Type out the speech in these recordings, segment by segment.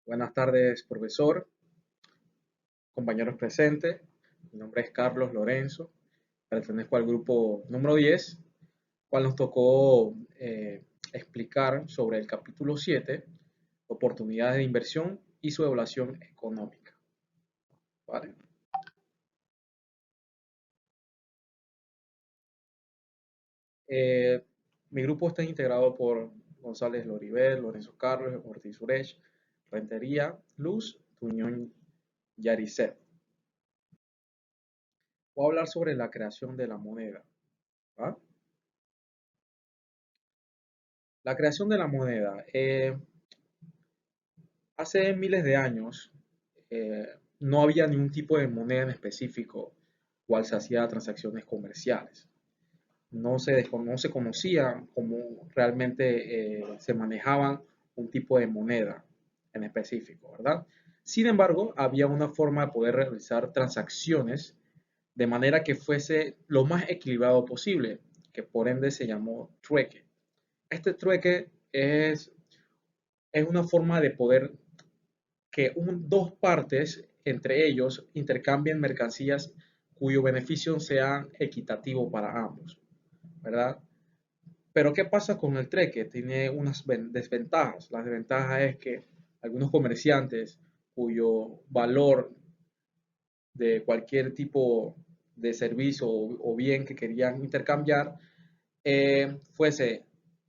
Buenas tardes, profesor, compañeros presentes. Mi nombre es Carlos Lorenzo. Pertenezco al grupo número 10, cual nos tocó explicar sobre el capítulo 7, oportunidades de inversión y su evaluación económica. ¿Vale? Eh, Mi grupo está integrado por González Loribel, Lorenzo Carlos, Ortiz Suresh, Rentería, Luz, Tuñón, Yaricet. Voy a hablar sobre la creación de la moneda. ¿Va? La creación de la moneda. Hace miles de años eh, no había ningún tipo de moneda en específico cual se hacía transacciones comerciales. No se conocía cómo realmente se manejaban un tipo de moneda en específico, ¿verdad? Sin embargo, había una forma de poder realizar transacciones de manera que fuese lo más equilibrado posible, que por ende se llamó trueque. Este trueque es una forma de poder que dos partes entre ellos intercambien mercancías cuyo beneficio sea equitativo para ambos, ¿verdad? Pero ¿qué pasa con el trueque? Tiene unas desventajas. La desventaja es que algunos comerciantes cuyo valor de cualquier tipo de servicio o bien que querían intercambiar fuese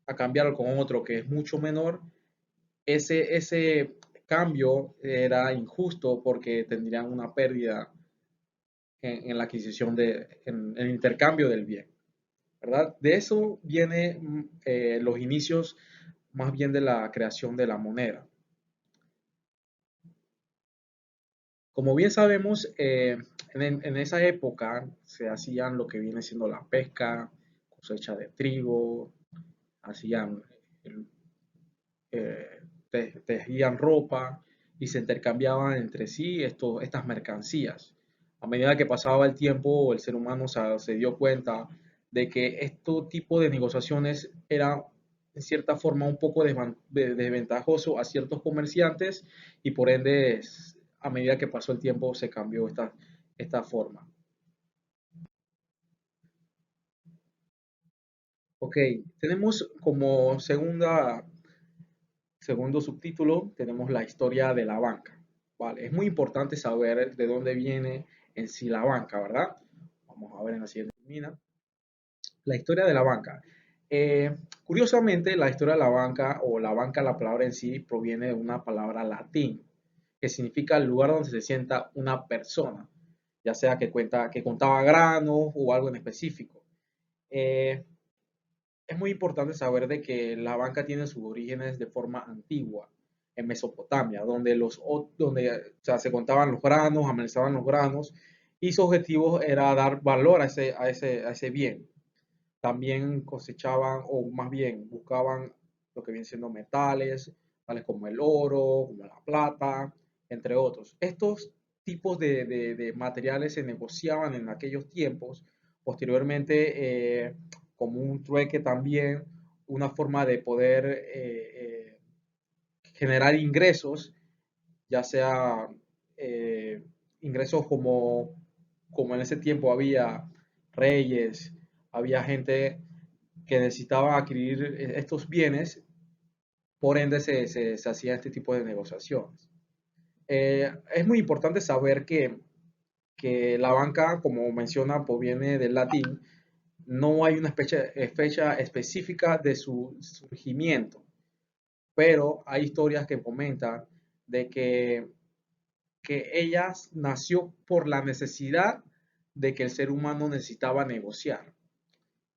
a cambiarlo con otro que es mucho menor, ese cambio era injusto porque tendrían una pérdida en la adquisición en el intercambio del bien, ¿verdad? De eso viene los inicios más bien de la creación de la moneda. Como bien sabemos, en esa época se hacían lo que viene siendo la pesca, cosecha de trigo, hacían eh, tejían ropa y se intercambiaban entre sí estas mercancías. A medida que pasaba el tiempo, el ser humano se dio cuenta de que este tipo de negociaciones era en cierta forma un poco desventajoso a ciertos comerciantes y por ende a medida que pasó el tiempo se cambió esta forma. Ok, tenemos como segundo subtítulo, tenemos la historia de la banca. Vale, es muy importante saber de dónde viene en sí la banca, ¿verdad? Vamos a ver en la siguiente lámina. La historia de la banca. Curiosamente, la historia de la banca o la banca, la palabra en sí, proviene de una palabra latín que significa el lugar donde se sienta una persona, ya sea que contaba granos o algo en específico. Eh, es muy importante saber de que la banca tiene sus orígenes de forma antigua en Mesopotamia, donde o sea, se contaban los granos, analizaban los granos y su objetivo era dar valor a ese bien. También cosechaban o más bien buscaban lo que vienen siendo metales, tales como el oro, como la plata, entre otros. Estos tipos de materiales se negociaban en aquellos tiempos. Posteriormente, como un trueque también, una forma de poder generar ingresos, ya sea ingresos como en ese tiempo había reyes, había gente que necesitaba adquirir estos bienes, por ende se hacía este tipo de negociaciones. Es muy importante saber que la banca, como menciona, proviene del latín. No hay una fecha específica de su surgimiento, pero hay historias que comentan de que ella nació por la necesidad de que el ser humano necesitaba negociar.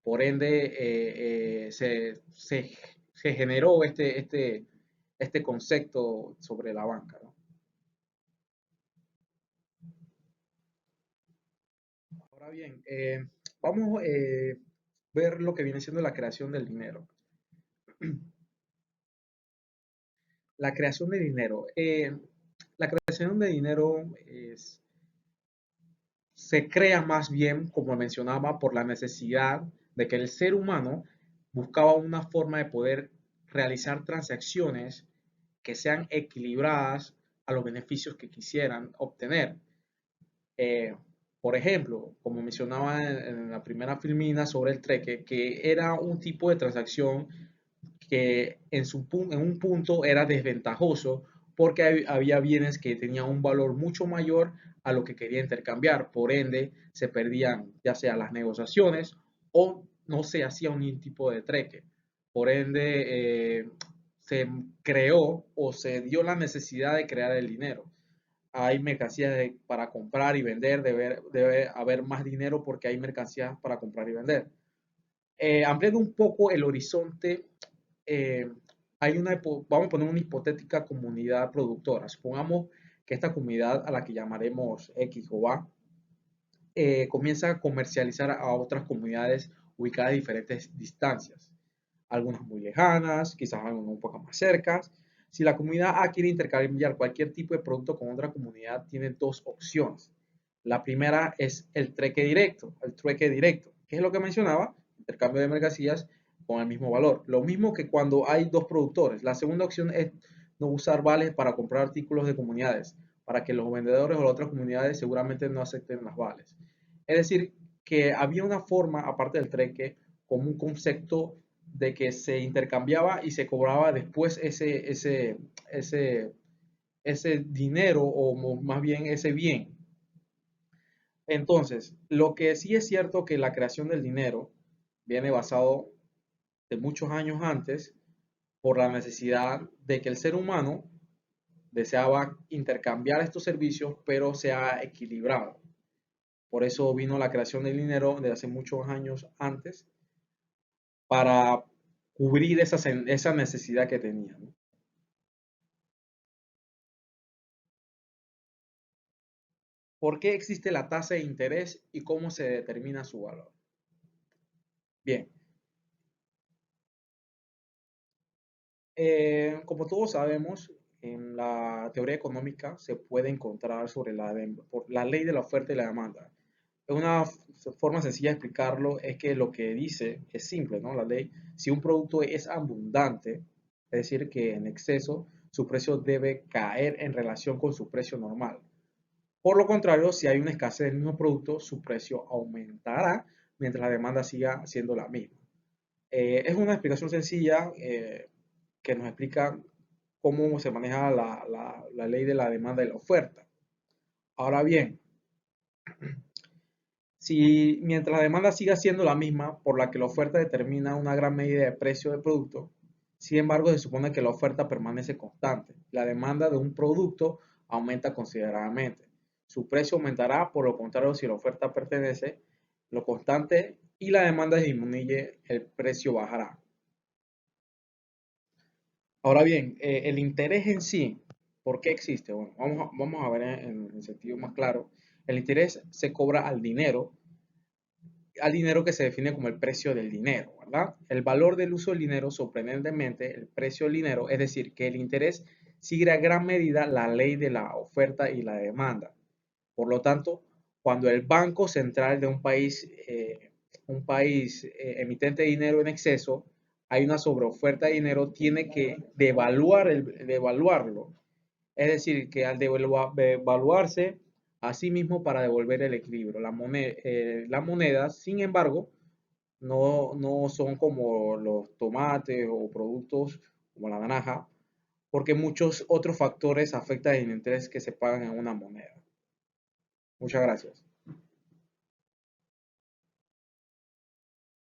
Por ende, se generó este concepto sobre la banca, ¿no? Ahora bien, vamos a ver lo que viene siendo la creación del dinero. La creación de dinero. La creación de dinero se crea más bien, como mencionaba, por la necesidad de que el ser humano buscaba una forma de poder realizar transacciones que sean equilibradas a los beneficios que quisieran obtener. Eh, por ejemplo, como mencionaba en la primera filmina sobre el trueque, que era un tipo de transacción que en un punto era desventajoso porque había bienes que tenían un valor mucho mayor a lo que quería intercambiar. Por ende, se perdían ya sea las negociaciones o no se hacía un tipo de trueque. Por ende, se creó o se dio la necesidad de crear el dinero. Hay mercancías para comprar y vender, debe haber más dinero porque hay mercancías para comprar y vender. Ampliando un poco el horizonte, eh, vamos a poner una hipotética comunidad productora. Supongamos que esta comunidad, a la que llamaremos X o A, comienza a comercializar a otras comunidades ubicadas a diferentes distancias, algunas muy lejanas, quizás algunas un poco más cercas. Si la comunidad A quiere intercambiar cualquier tipo de producto con otra comunidad, tiene dos opciones. La primera es el trueque directo, que es lo que mencionaba, intercambio de mercancías con el mismo valor. Lo mismo que cuando hay dos productores. La segunda opción es no usar vales para comprar artículos de comunidades, para que los vendedores o las otras comunidades seguramente no acepten las vales. Es decir, que había una forma, aparte del trueque, como un concepto de que se intercambiaba y se cobraba después ese dinero o más bien ese bien. Entonces, lo que sí es cierto que la creación del dinero viene basado de muchos años antes por la necesidad de que el ser humano deseaba intercambiar estos servicios, pero sea equilibrado. Por eso vino la creación del dinero de hace muchos años antes para cubrir esa necesidad que tenía, ¿no? ¿Por qué existe la tasa de interés y cómo se determina su valor? Bien, como todos sabemos, en la teoría económica se puede encontrar sobre la ley de la oferta y la demanda. Una forma sencilla de explicarlo es que lo que dice es simple, ¿no? La ley, si un producto es abundante, es decir, que en exceso, su precio debe caer en relación con su precio normal. Por lo contrario, si hay una escasez del mismo producto, su precio aumentará mientras la demanda siga siendo la misma. Es una explicación sencilla que nos explica cómo se maneja la ley de la demanda y la oferta. Ahora bien, si mientras la demanda siga siendo la misma, por la que la oferta determina una gran medida de precio del producto, sin embargo, se supone que la oferta permanece constante. La demanda de un producto aumenta considerablemente. Su precio aumentará, por lo contrario, si la oferta pertenece lo constante y la demanda disminuye, el precio bajará. Ahora bien, el interés en sí, ¿por qué existe? Bueno, vamos a ver en sentido más claro. El interés se cobra al dinero que se define como el precio del dinero, ¿verdad? El valor del uso del dinero, sorprendentemente, el precio del dinero, es decir, que el interés sigue a gran medida la ley de la oferta y la demanda. Por lo tanto, cuando el Banco Central de un país emitente de dinero en exceso, hay una sobreoferta de dinero, tiene que devaluarlo. Es decir, que al devaluarse a sí mismo para devolver el equilibrio. Las monedas, sin embargo, no son como los tomates o productos como la naranja, porque muchos otros factores afectan el interés que se pagan en una moneda. Muchas gracias.